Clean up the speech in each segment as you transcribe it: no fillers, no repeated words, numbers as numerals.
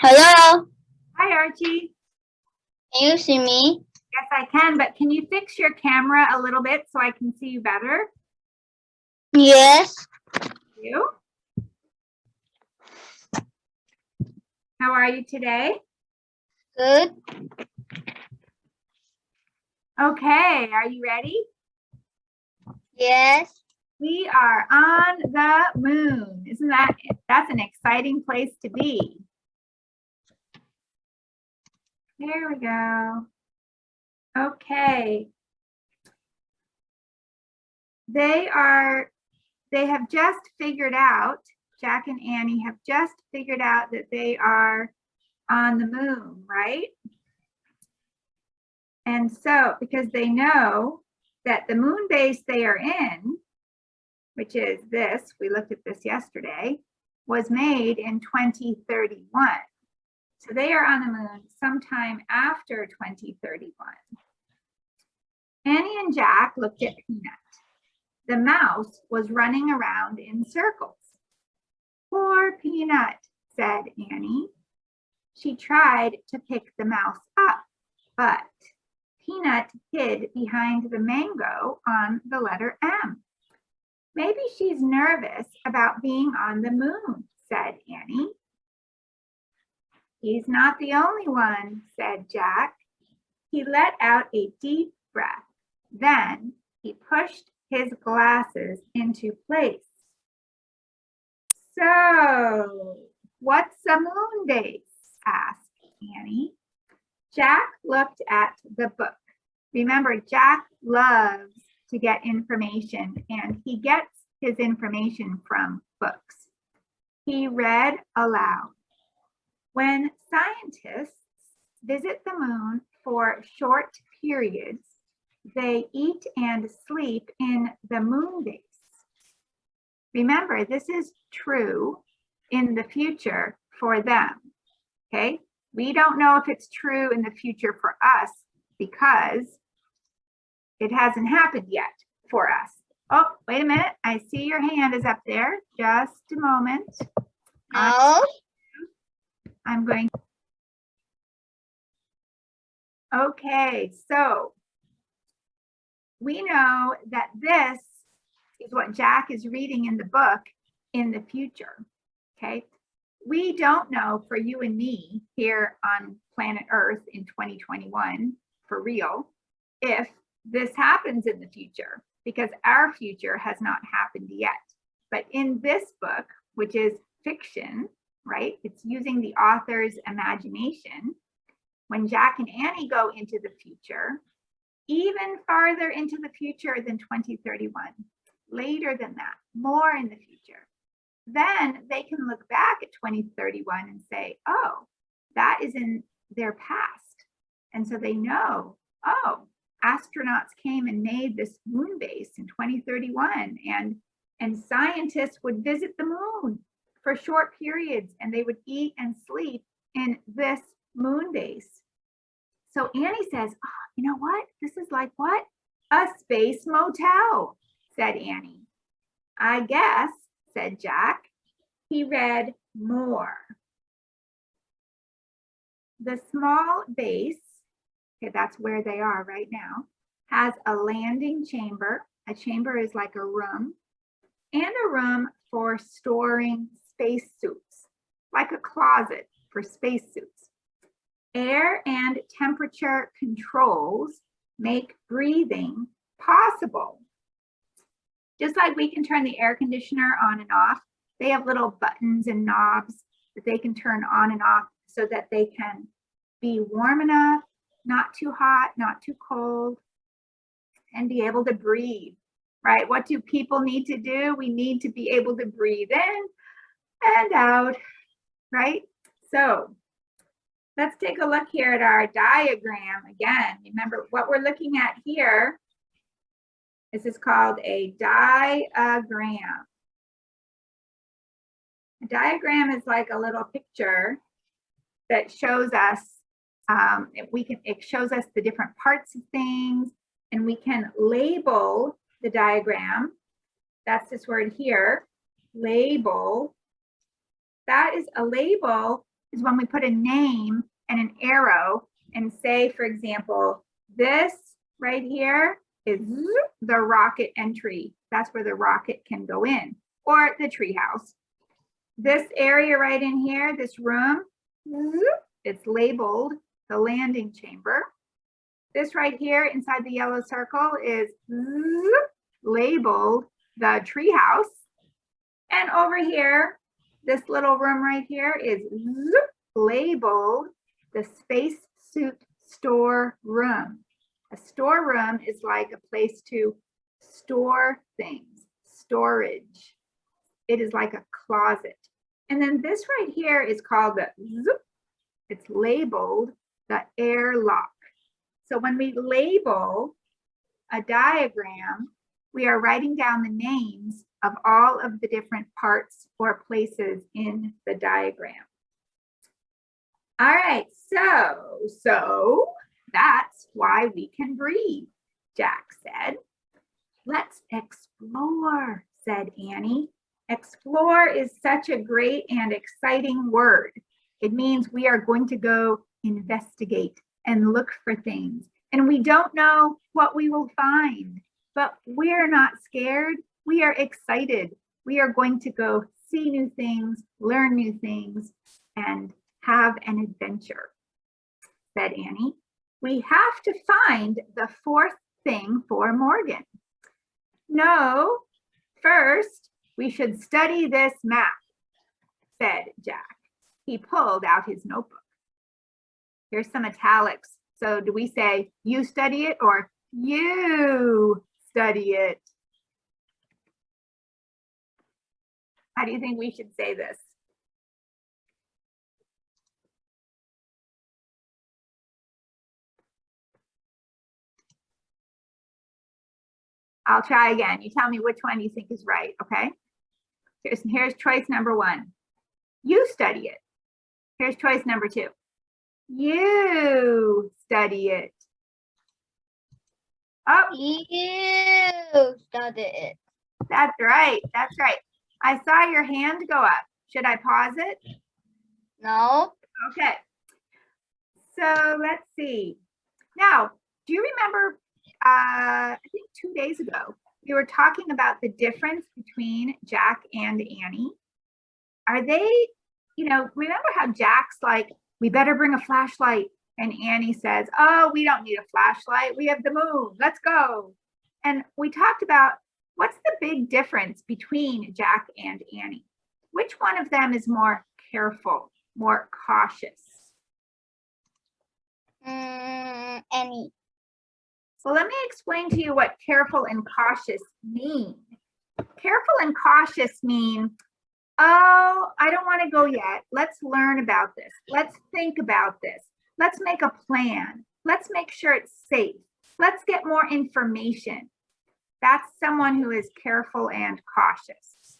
Hello, Hi, Archie. can you see me? Yes, I can, but can you fix your camera a little bit so I can see you better? Yes, You? How are you today? good. Okay, are you ready? Yes, We are on the moon. Isn't that's an exciting place to be. There we go. Okay. They have just figured out, Jack and Annie have just figured out that they are on the moon, right? And so, because they know that the moon base they are in, which is this, we looked at this yesterday, was made in 2031. So they are on the moon sometime after 2031. Annie and Jack looked at Peanut. The mouse was running around in circles. Poor Peanut, said Annie. She tried to pick the mouse up, but Peanut hid behind the mango on the letter M. Maybe she's nervous about being on the moon, said Annie. He's not the only one, said Jack. He let out a deep breath. Then he pushed his glasses into place. So, what's a moon base? Asked Annie. Jack looked at the book. Remember, Jack loves to get information, and he gets his information from books. He read aloud. When scientists visit the moon for short periods, they eat and sleep in the moon base. Remember, this is true in the future for them, okay? We don't know if it's true in the future for us because it hasn't happened yet for us. Oh, wait a minute. I see your hand is up there. Just a moment. no, I'm going. Okay, so we know that this is what Jack is reading in the book in the future, okay? We don't know for you and me here on planet Earth in 2021, for real, if this happens in the future, because our future has not happened yet. But in this book, which is fiction, right? It's using the author's imagination. When Jack and Annie go into the future, even farther into the future than 2031, later than that, more in the future, then they can look back at 2031 and say, oh, that is in their past. And so they know, oh, astronauts came and made this moon base in 2031, and scientists would visit the moon for short periods, and they would eat and sleep in this moon base. So Annie says, oh, you know what? This is like what? A space motel, said Annie. I guess, said Jack. He read more. The small base, okay, that's where they are right now, has a landing chamber. A chamber is like a room, and a room for storing spacesuits, like a closet for spacesuits. Air and temperature controls make breathing possible. Just like we can turn the air conditioner on and off, they have little buttons and knobs that they can turn on and off so that they can be warm enough, not too hot, not too cold, and be able to breathe, right? What do people need to do? We need to be able to breathe in and out, right? So let's take a look here at our diagram again. Remember what we're looking at here. This is called a diagram. A diagram is like a little picture that shows us, it shows us the different parts of things, and we can label the diagram. That's this word here, label. That is a label is when we put a name and an arrow and say, for example, this right here is the rocket entry. That's where the rocket can go in, or the treehouse. This area right in here, this room, it's labeled the landing chamber. This right here inside the yellow circle is labeled the treehouse. And over here, this little room right here is labeled the spacesuit storeroom. A storeroom is like a place to store things, storage. It is like a closet. And then this right here is called the it's labeled the airlock. So when we label a diagram, we are writing down the names of all of the different parts or places in the diagram. All right, so that's why we can breathe, Jack said. Let's explore, said Annie. Explore is such a great and exciting word. It means we are going to go investigate and look for things. And we don't know what we will find, but we're not scared. We are excited. We are going to go see new things, learn new things, and have an adventure, said Annie. We have to find the fourth thing for Morgan. No, first we should study this map, said Jack. He pulled out his notebook. Here's some italics. So do we say you study it or you study it? How do you think we should say this? I'll try again. You tell me which one you think is right, okay? Here's choice number one. You study it. Here's choice number two. You study it. Oh, You study it. that's right. That's right. I saw your hand go up. Should I pause it? No. Okay. So let's see. Now, do you remember, I think 2 days ago, we were talking about the difference between Jack and Annie. Are they, remember how Jack's like, we better bring a flashlight. And Annie says, oh, we don't need a flashlight. We have the moon. Let's go. And we talked about what's the big difference between Jack and Annie? Which one of them is more careful, more cautious? Annie. Well, let me explain to you what careful and cautious mean. Careful and cautious mean, oh, I don't want to go yet. Let's learn about this. Let's think about this. Let's make a plan. Let's make sure it's safe. Let's get more information. That's someone who is careful and cautious.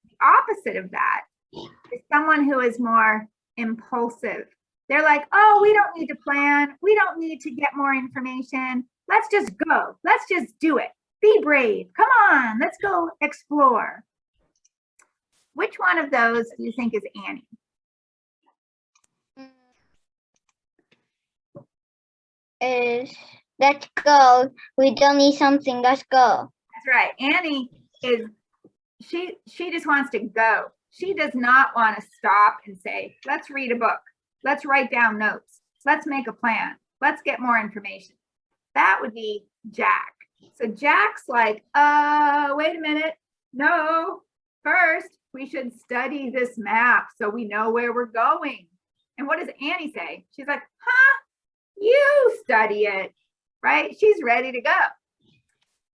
The opposite of that is someone who is more impulsive. They're like, oh, we don't need to plan. We don't need to get more information. Let's just go. Let's just do it. Be brave. Come on, let's go explore. Which one of those do you think is Annie? Let's go. We don't need something. Let's go. That's right. Annie is, she just wants to go. She does not want to stop and say, let's read a book. Let's write down notes. Let's make a plan. Let's get more information. That would be Jack. So Jack's like, wait a minute. No, first we should study this map so we know where we're going. And what does Annie say? She's like, huh? You study it, right? She's ready to go.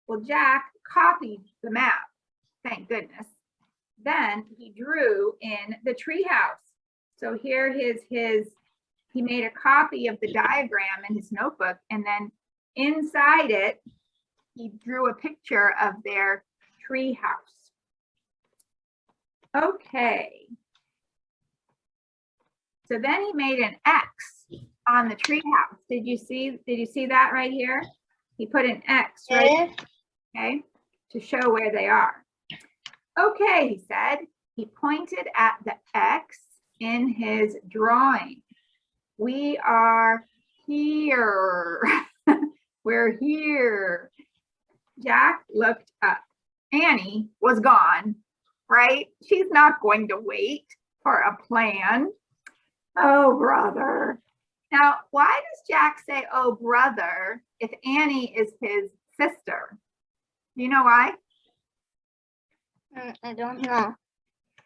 Well, Jack copied the map, thank goodness. Then he drew in the treehouse. So here he made a copy of the diagram in his notebook, and then inside it, he drew a picture of their treehouse. Okay. So then he made an X on the treehouse. Did you see that right here? He put an X right, okay, to show where they are. Okay, he said. He pointed at the X in his drawing. We are here. We're here. Jack looked up. Annie was gone, right? She's not going to wait for a plan. Oh, brother. Now, why does Jack say, oh, brother, if Annie is his sister? Do you know why? I don't know.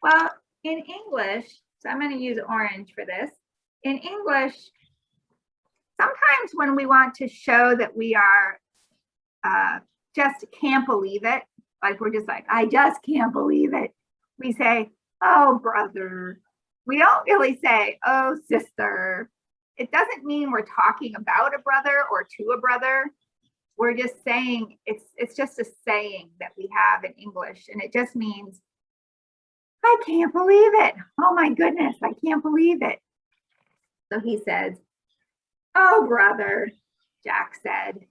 Well, in English, so I'm going to use orange for this. In English, sometimes when we want to show that we are just can't believe it, like we're just like, I just can't believe it, we say, oh, brother. We don't really say, oh, sister. It doesn't mean we're talking about a brother or to a brother. We're just saying, it's just a saying that we have in English, and it just means, I can't believe it. Oh my goodness, I can't believe it. So he says, oh, brother, Jack said,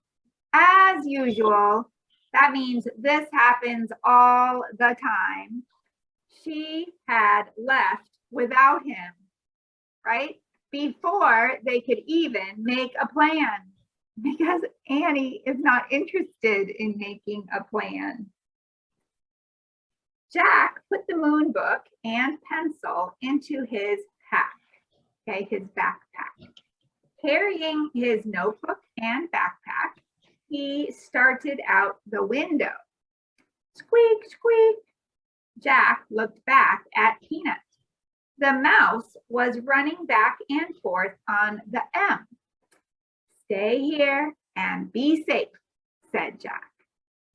as usual. That means this happens all the time. She had left without him, right? Before they could even make a plan, because Annie is not interested in making a plan. Jack put the moon book and pencil into his pack, okay, his backpack. Carrying his notebook and backpack, he started out the window. Squeak, squeak. Jack looked back at Peanut. The mouse was running back and forth on the M. Stay here and be safe, said Jack.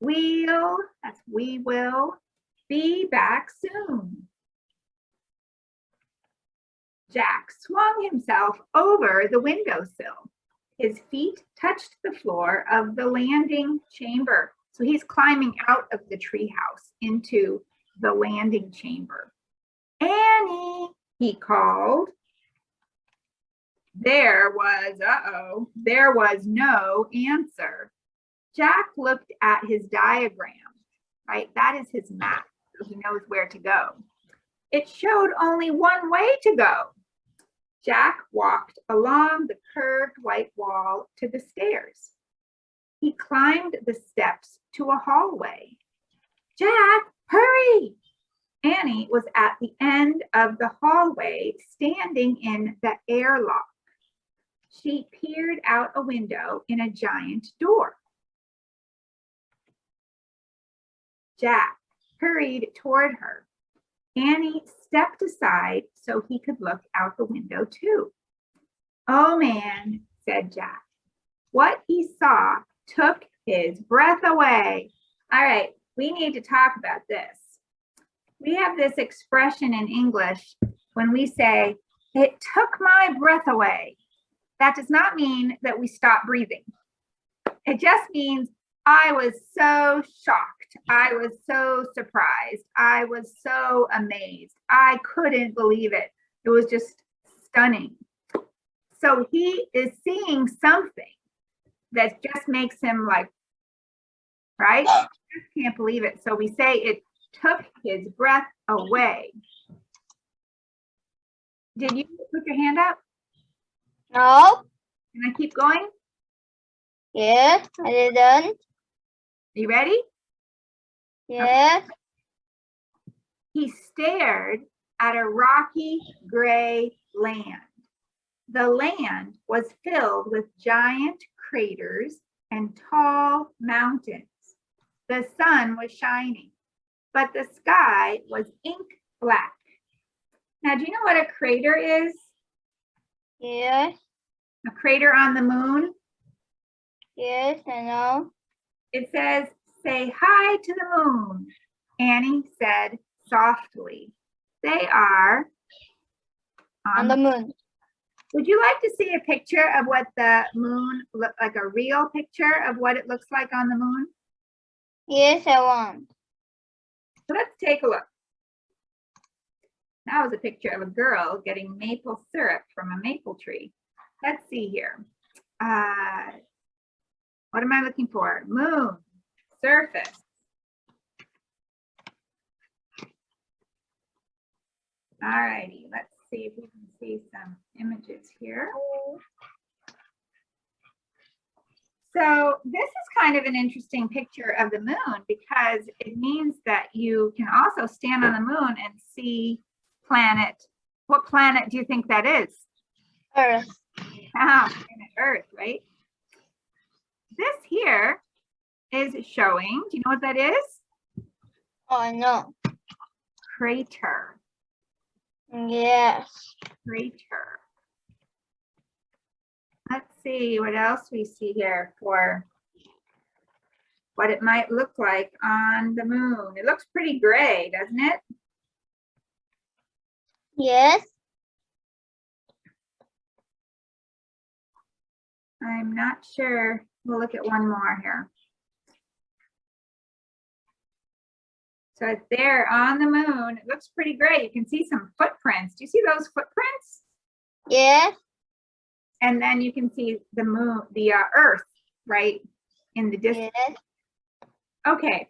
We will, be back soon. Jack swung himself over the windowsill. His feet touched the floor of the landing chamber. So he's climbing out of the treehouse into the landing chamber. Annie, he called. There was no answer. Jack looked at his diagram, right? That is his map, so he knows where to go. It showed only one way to go. Jack walked along the curved white wall to the stairs. He climbed the steps to a hallway. Jack, hurry! Annie was at the end of the hallway, standing in the airlock. She peered out a window in a giant door. Jack hurried toward her. Annie stepped aside so he could look out the window too. Oh man, said Jack. What he saw took his breath away. All right, we need to talk about this. We have this expression in English when we say, it took my breath away. That does not mean that we stop breathing. It just means I was so shocked. I was so surprised. I was so amazed. I couldn't believe it. It was just stunning. So he is seeing something that just makes him like, right? I just can't believe it. So we say it took his breath away. Did you put your hand up? No. Can I keep going? Yes, I didn't. You ready? Yes. He stared at a rocky gray land. The land was filled with giant craters and tall mountains. The sun was shining, but the sky was ink black. Now, do you know what a crater is? Yes. A crater on the moon? Yes, I know. It says, say hi to the moon, Annie said softly. They are On the moon. Would you like to see a picture of what the moon look like, a real picture of what it looks like on the moon? Yes, I want. So let's take a look. That was a picture of a girl getting maple syrup from a maple tree. Let's see here. What am I looking for? Moon, surface. All righty, let's see if we can see some images here. So this is kind of an interesting picture of the moon because it means that you can also stand on the moon and see planet. What planet do you think that is? Earth. Ah, planet Earth, right? This here is showing, do you know what that is? Oh no. Crater. Yes. Crater. Let's see what else we see here for what it might look like on the moon. It looks pretty gray, doesn't it? Yes. I'm not sure. We'll look at one more here. So it's there on the moon. It looks pretty gray. You can see some footprints. Do you see those footprints? Yes. And then you can see the moon, the Earth, right in the distance. Yes. Okay.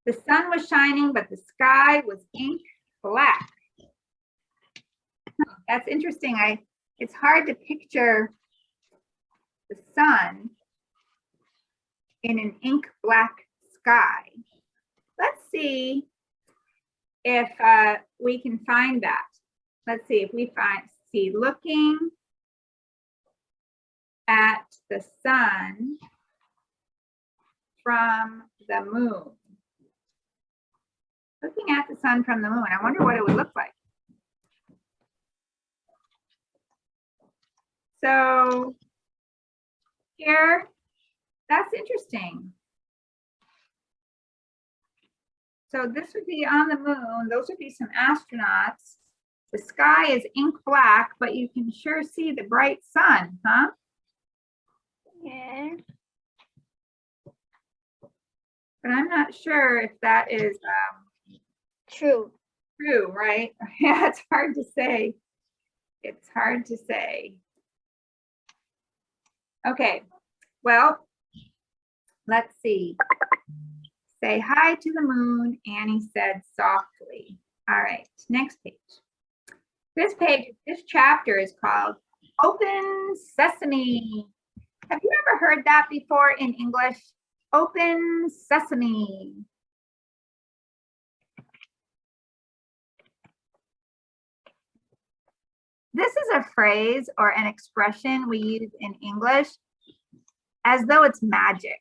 The sun was shining, but the sky was ink black. That's interesting. It's hard to picture the sun in an ink black sky. Let's see if we can find that. Let's see if we see looking at the sun from the moon. Looking at the sun from the moon. I wonder what it would look like. So here, that's interesting. So this would be on the moon. Those would be some astronauts. The sky is ink black, but you can sure see the bright sun, huh? Yeah. But I'm not sure if that is True. true, right? Yeah, it's hard to say. It's hard to say. Okay, well, let's see. Say hi to the moon, Annie said softly. All right, next page. This chapter is called Open Sesame. Have you ever heard that before in English? Open Sesame. This is a phrase or an expression we use in English as though it's magic.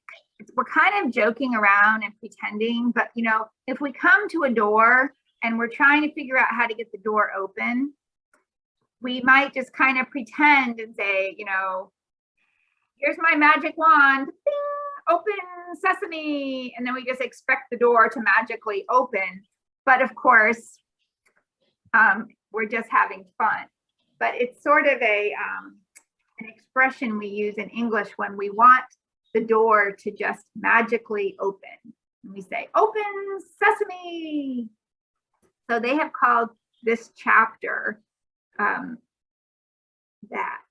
We're kind of joking around and pretending, but you know, if we come to a door and we're trying to figure out how to get the door open, we might just kind of pretend and say, you know, here's my magic wand, ding, open sesame, and then we just expect the door to magically open. But of course, we're just having fun. But it's sort of an expression we use in English when we want the door to just magically open. And we say, open sesame. So they have called this chapter that.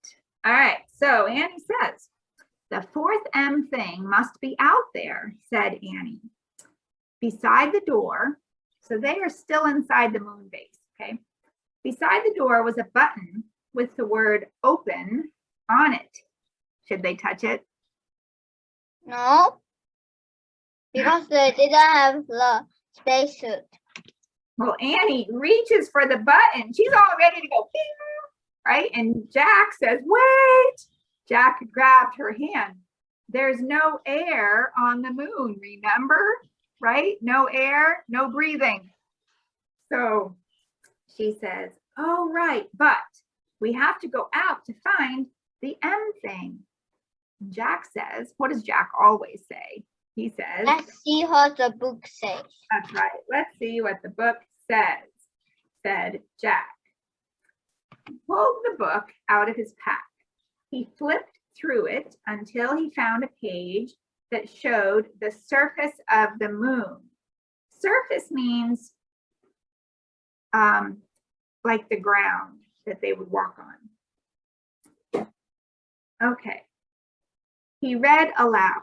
All right, so Annie says, the fourth M thing must be out there, said Annie. Beside the door, so they are still inside the moon base, okay? Beside the door was a button with the word open on it. Should they touch it? No. Because they didn't have the spacesuit. Well, Annie reaches for the button. She's all ready to go, bing, right? And Jack says, wait. Jack grabbed her hand. There's no air on the moon, remember? Right? No air, no breathing. So she says, oh, right, but we have to go out to find the M thing. Jack says, what does Jack always say? He says, Let's see what the book says. that's right. Let's see what the book says, said Jack. He pulled the book out of his pack. He flipped through it until he found a page that showed the surface of the moon. Surface means like the ground that they would walk on. Okay. He read aloud.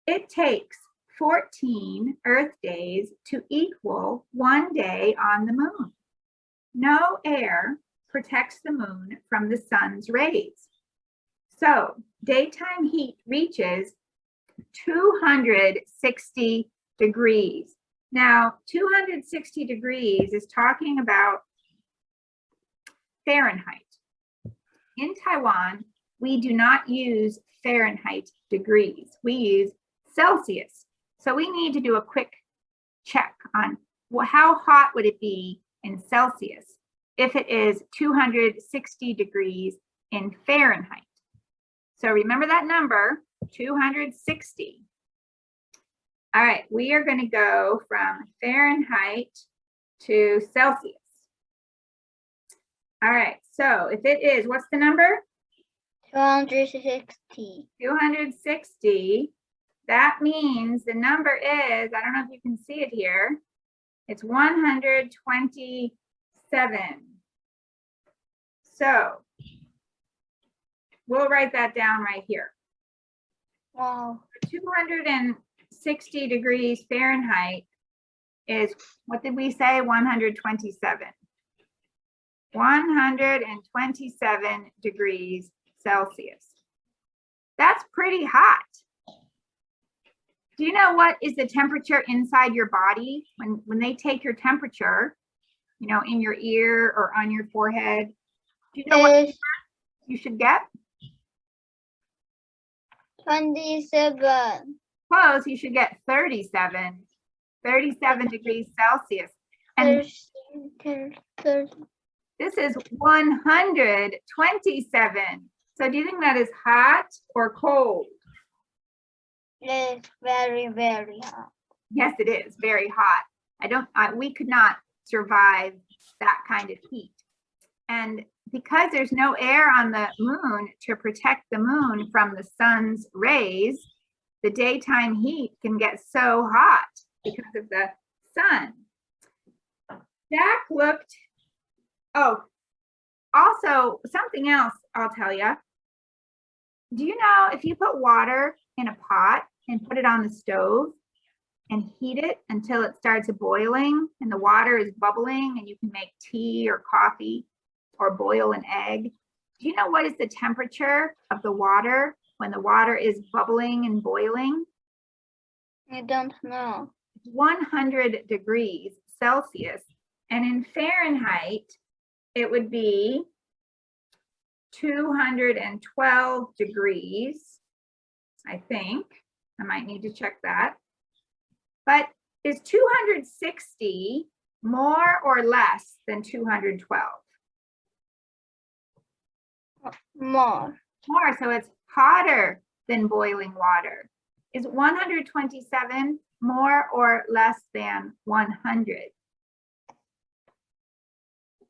It takes 14 Earth days to equal 1 day on the moon. No air protects the moon from the sun's rays. So daytime heat reaches 260 degrees. Now, 260 degrees is talking about Fahrenheit. In Taiwan, we do not use Fahrenheit degrees. We use Celsius. So we need to do a quick check on, well, how hot would it be in Celsius if it is 260 degrees in Fahrenheit? So remember that number, 260. All right, we are going to go from Fahrenheit to Celsius. All right, so if it is, what's the number? 260. 260. That means the number is, I don't know if you can see it here, it's 127. So we'll write that down right here. Wow. 260 degrees Fahrenheit is, what did we say? 127. 127 degrees Celsius. That's pretty hot. Do you know what is the temperature inside your body when they take your temperature, you know, in your ear or on your forehead? Do you know what you should get? 27. Close, you should get 37 degrees Celsius. And 30. this is 127. So do you think that is hot or cold? It's very, very hot. Yes, it is very hot. We could not survive that kind of heat. And because there's no air on the moon to protect the moon from the sun's rays, the daytime heat can get so hot because of the sun. Jack looked, oh, also something else I'll tell you. Do you know if you put water in a pot and put it on the stove and heat it until it starts boiling and the water is bubbling and you can make tea or coffee or boil an egg? Do you know what is the temperature of the water when the water is bubbling and boiling? I don't know. 100 degrees Celsius. And in Fahrenheit, it would be 212 degrees, I think. I might need to check that. But is 260 more or less than 212? More. More, so it's hotter than boiling water. Is 127 more or less than 100?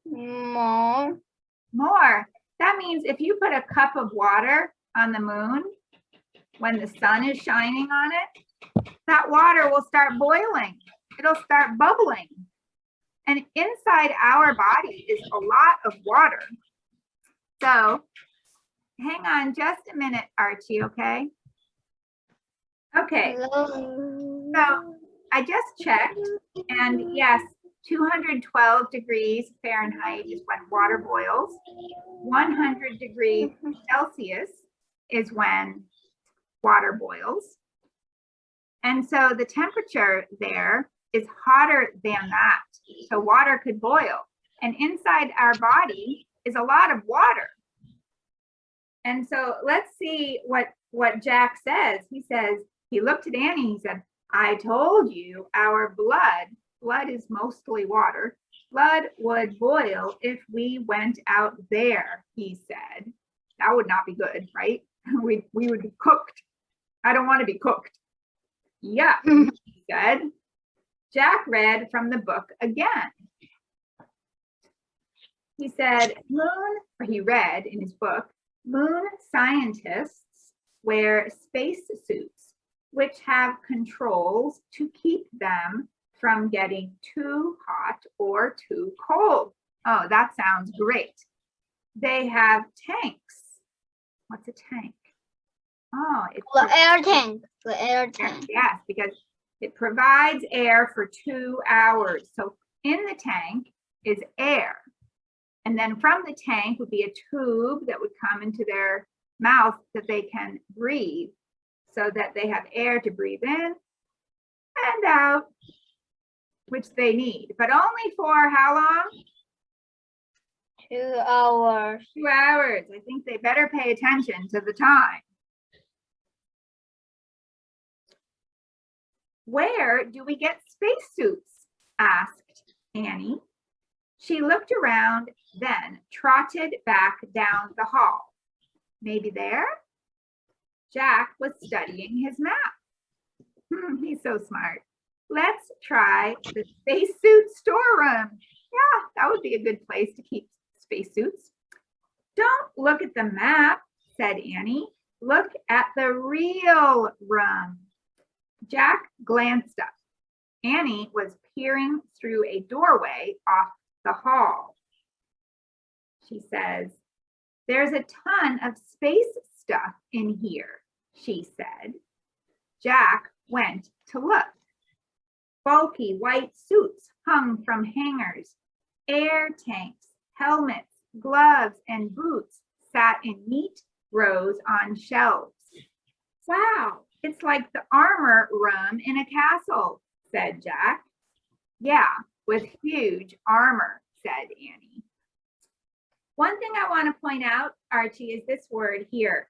More. More. That means if you put a cup of water on the moon when the sun is shining on it, that water will start boiling. It'll start bubbling. And inside our body is a lot of water. So hang on just a minute, Archie, okay? Okay. Hello. So I just checked, and yes, 212 degrees Fahrenheit is when water boils. 100 degrees Celsius is when water boils. And so the temperature there is hotter than that. So water could boil. And inside our body is a lot of water. And so let's see what Jack says. He says, he looked at Annie, he said, I told you our blood is mostly water, blood would boil if we went out there, he said. That would not be good, right? We would be cooked. I don't want to be cooked. Yeah, he said. Jack read from the book again. He said, he read in his book, moon scientists wear spacesuits, which have controls to keep them from getting too hot or too cold. Oh, that sounds great. They have tanks. What's a tank? Oh, it's The air tank. The air tank. yes, because It provides air for 2 hours. So in the tank is air. And then from the tank would be a tube that would come into their mouth that they can breathe so that they have air to breathe in and out, which they need, but only for how long? 2 hours. 2 hours. I think they better pay attention to the time. Where do we get spacesuits? Asked Annie. She looked around, then trotted back down the hall. Maybe there? Jack was studying his map. He's so smart. Let's try the spacesuit storeroom. Yeah, that would be a good place to keep spacesuits. Don't look at the map, said Annie. Look at the real room. Jack glanced up. Annie was peering through a doorway off the hall. She says, there's a ton of space stuff in here, she said. Jack went to look. Bulky white suits hung from hangers. Air tanks, helmets, gloves, and boots sat in neat rows on shelves. Wow, it's like the armor room in a castle, said Jack. Yeah, with huge armor, said Annie. One thing I want to point out, Archie, is this word here.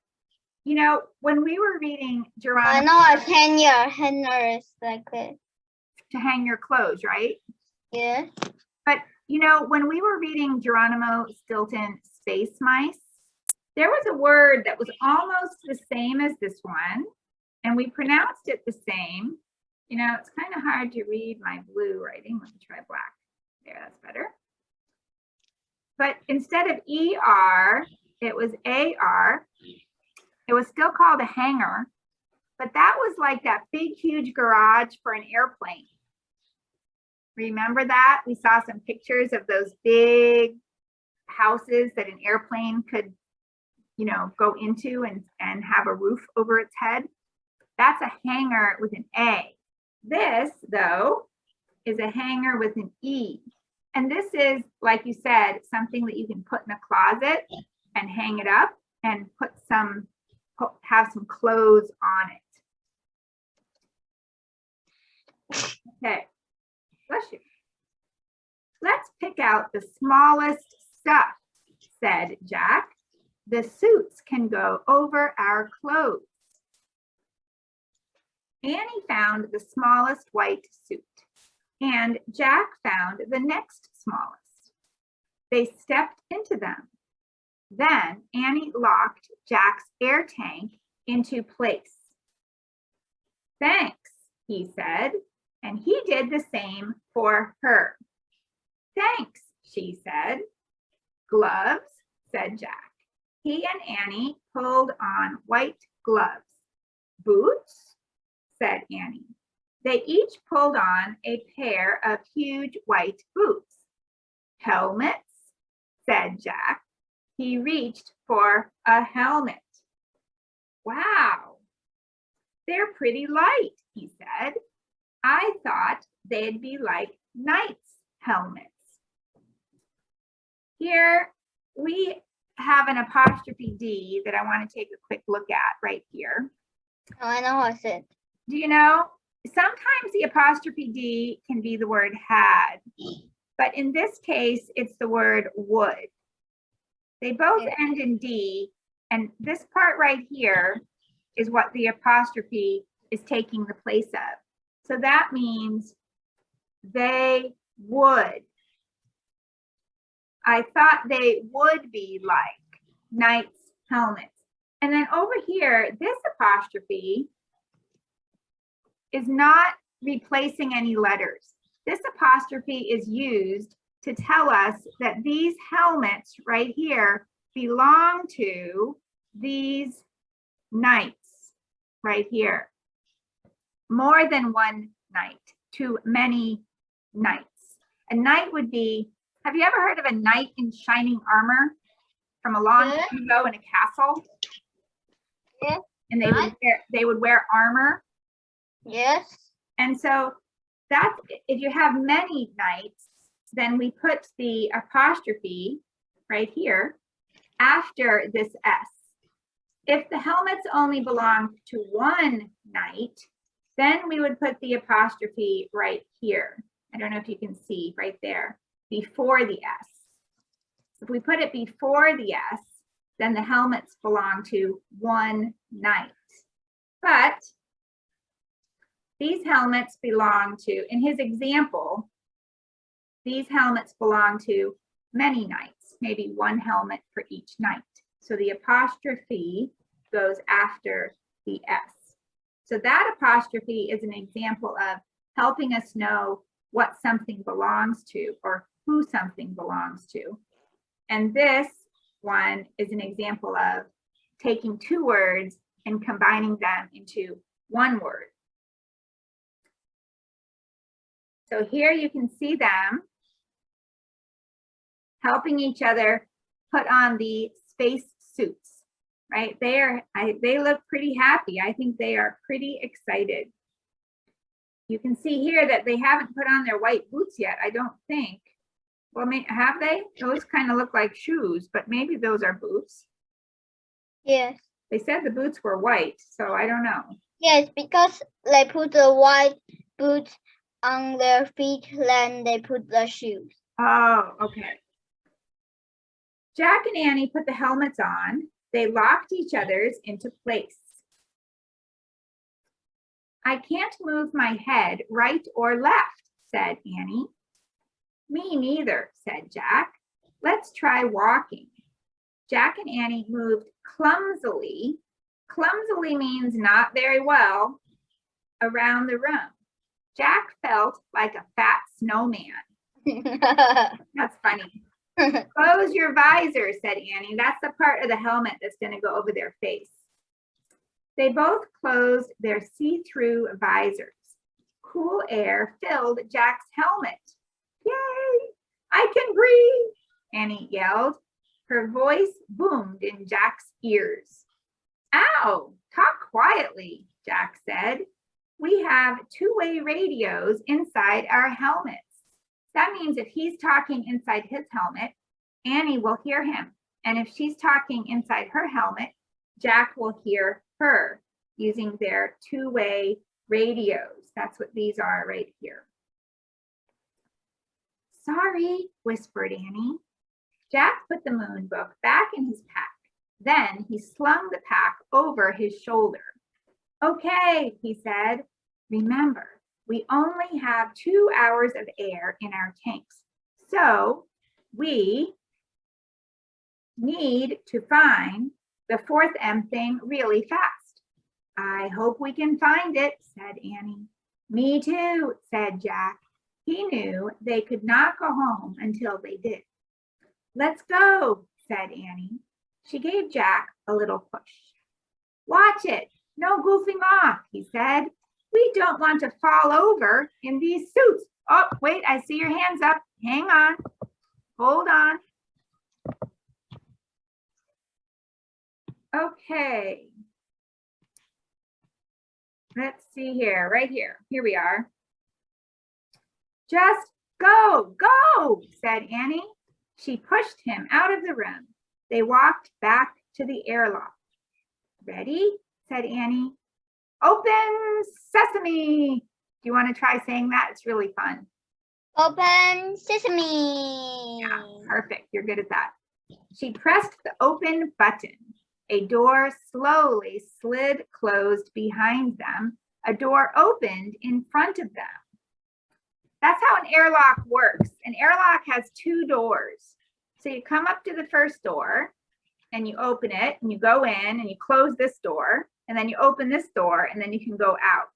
You know, when we were reading Geronimo. I know a hanger. Hanger is like it. To hang your clothes, right? Yes. But, you know, when we were reading Geronimo Stilton Space Mice, there was a word that was almost the same as this one, and we pronounced it the same. You know, it's kind of hard to read my blue writing. Let me try black. There, that's better. But instead of ER, it was AR. It was still called a hangar, but that was like that big, huge garage for an airplane. Remember that? We saw some pictures of those big houses that an airplane could, you know, go into and have a roof over its head. That's a hangar with an A. This, though, is a hangar with an E. And this is, like you said, something that you can put in a closet and hang it up and have some clothes on it. Okay, bless you. Let's pick out the smallest stuff, said Jack. The suits can go over our clothes. Annie found the smallest white suit, and Jack found the next smallest. They stepped into them. Then Annie locked Jack's air tank into place. Thanks, he said, and he did the same for her. Thanks, she said. Gloves, said Jack. He and Annie pulled on white gloves. Boots, said Annie. They each pulled on a pair of huge white boots. Helmets, said Jack. He reached for a helmet. Wow, they're pretty light, he said. I thought they'd be like knights' helmets. Here we have an apostrophe D that I want to take a quick look at right here. Oh, I know what's it. Do you know? Sometimes the apostrophe D can be the word had, but in this case, it's the word would. They both end in D, and this part right here is what the apostrophe is taking the place of. So that means they would. I thought they would be like knights' helmets. And then over here, this apostrophe is not replacing any letters. This apostrophe is used to tell us that these helmets right here belong to these knights right here. More than one knight, to many knights. A knight would be, have you ever heard of a knight in shining armor from a long time ago in a castle? Yes. And they would wear armor. Yes. And so that's, if you have many nights, then we put the apostrophe right here after this S. If the helmets only belong to one night, then we would put the apostrophe right here. I don't know if you can see right there, before the S. If we put it before the S, then the helmets belong to one night. But these helmets belong to, in his example, these helmets belong to many nights, maybe one helmet for each night. So the apostrophe goes after the S. So that apostrophe is an example of helping us know what something belongs to or who something belongs to. And this one is an example of taking two words and combining them into one word. So here you can see them helping each other put on the space suits, right? They look pretty happy. I think they are pretty excited. You can see here that they haven't put on their white boots yet, I don't think. Well, have they? Those kind of look like shoes, but maybe those are boots. Yes. They said the boots were white, so I don't know. Yes, because they put the white boots on their feet, then they put the shoes. Oh, okay. Jack and Annie put the helmets on. They locked each other's into place. I can't move my head right or left, said Annie. Me neither, said Jack. Let's try walking. Jack and Annie moved clumsily. Clumsily means not very well, around the room. Jack felt like a fat snowman. That's funny. Close your visor, said Annie. That's the part of the helmet that's going to go over their face. They both closed their see-through visors. Cool air filled Jack's helmet. Yay! I can breathe, Annie yelled. Her voice boomed in Jack's ears. Ow! Talk quietly, Jack said. We have two-way radios inside our helmets. That means if he's talking inside his helmet, Annie will hear him. And if she's talking inside her helmet, Jack will hear her using their two-way radios. That's what these are right here. Sorry, whispered Annie. Jack put the moon book back in his pack. Then he slung the pack over his shoulder. Okay, he said. Remember, we only have 2 hours of air in our tanks. So we need to find the fourth M thing really fast. I hope we can find it, said Annie. Me too, said Jack. He knew they could not go home until they did. Let's go, said Annie. She gave Jack a little push. Watch it, no goofing off, he said. We don't want to fall over in these suits. Oh, wait, I see your hands up. Hang on, hold on. Okay. Let's see here, right here. Here we are. Just go, go, said Annie. She pushed him out of the room. They walked back to the airlock. Ready? Said Annie. Open sesame. Do you want to try saying that? It's really fun. Open sesame. Yeah, perfect. You're good at that. She pressed the open button. A door slowly slid closed behind them. A door opened in front of them. That's how an airlock works. An airlock has 2 doors. So you come up to the first door and you open it and you go in and you close this door and then you open this door and then you can go out.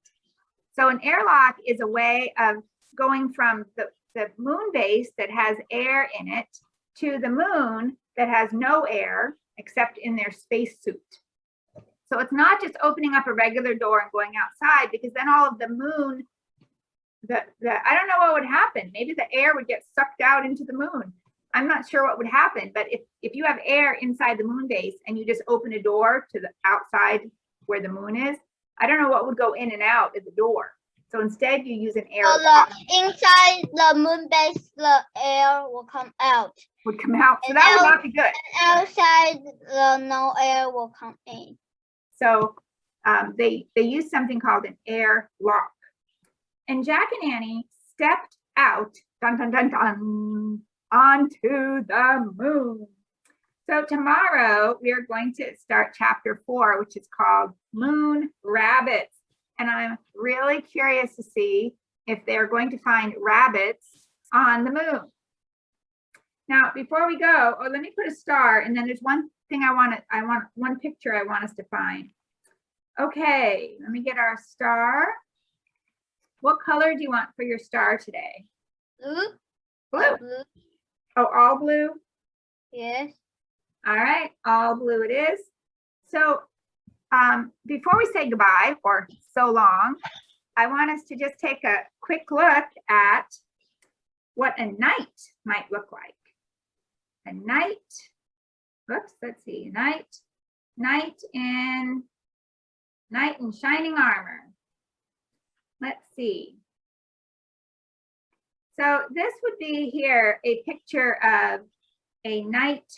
So an airlock is a way of going from the moon base that has air in it to the moon that has no air except in their spacesuit. So it's not just opening up a regular door and going outside, because then all of the moon, I don't know what would happen. Maybe the air would get sucked out into the moon. I'm not sure what would happen, but if you have air inside the moon base and you just open a door to the outside where the moon is, I don't know what would go in and out of the door. So instead you use an air So lock. inside the moon base, the air will come out. Would come out. So And that would not be good. Outside, the no air will come in. So they use something called an air lock. And Jack and Annie stepped out, dun, dun, dun, dun, onto the moon. So tomorrow we are going to start chapter 4, which is called Moon Rabbits. And I'm really curious to see if they're going to find rabbits on the moon. Now, before we go, let me put a star, and then there's one thing I want one picture I want us to find. Okay, let me get our star. What color do you want for your star today? Blue. Blue. Blue. Oh, all blue? Yes. All right, all blue it is. So before we say goodbye or so long, I want us to just take a quick look at what a night might look like. A night, whoops, let's see, knight in shining armor. Let's see. So this would be here a picture of a knight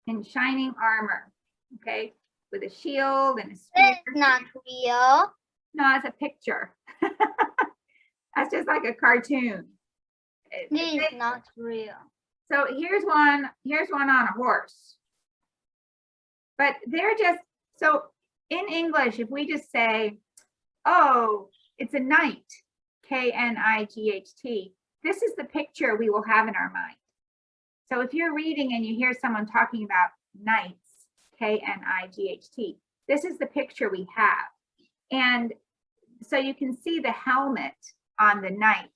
in shining armor, okay, with a shield and a spear. It's not real. No, it's a picture. That's just like a cartoon. This is not real. So here's one on a horse. But they're just, so in English, if we just say, oh, it's a knight, K-N-I-G-H-T, this is the picture we will have in our mind. So if you're reading and you hear someone talking about knights, K-N-I-G-H-T, this is the picture we have. And so you can see the helmet on the knight.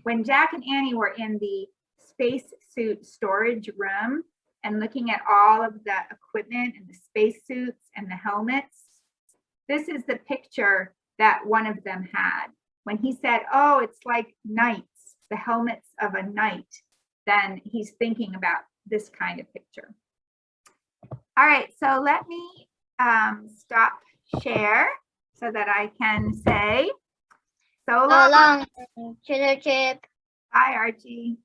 When Jack and Annie were in the spacesuit storage room and looking at all of the equipment and the spacesuits and the helmets, this is the picture that one of them had. When he said, oh, it's like knights, the helmets of a knight, then he's thinking about this kind of picture. All right, so let me stop share so that I can say so long. Chip. Bye, Archie.